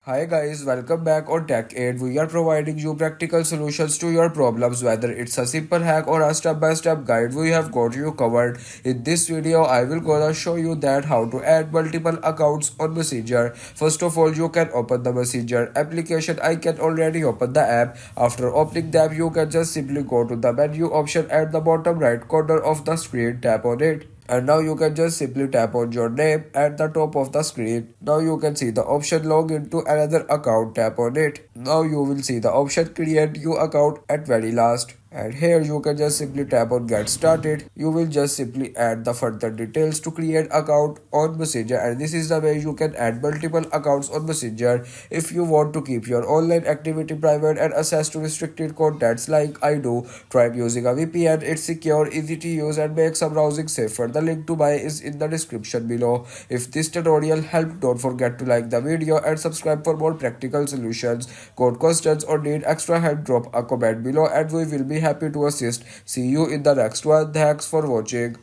Hi guys, welcome back on Tech Aid. We are providing you practical solutions to your problems, whether it's a simple hack or a step-by-step guide. We have got you covered. In this video, I will gonna show you that how to add multiple accounts on Messenger. First of all, you can open the Messenger application. I can already open the app. After opening the app, you can just simply go to the menu option at the bottom right corner of the screen. Tap on it. And now you can just simply tap on your name at the top of the screen. Now you can see the option log into another account. Tap on it. Now you will see the option create new account at very last. And here you can just simply tap on get started. You will just simply add the further details to create account on Messenger, and this is the way you can add multiple accounts on Messenger. If you want to keep your online activity private and access to restricted contents like I do, try using a VPN. It's secure, easy to use and makes some browsing safer. The link to buy is in the description below. If this tutorial helped, don't forget to like the video and subscribe for more practical solutions. Got questions or need extra help, drop a comment below and we will be happy to assist. See you in the next one. Thanks for watching.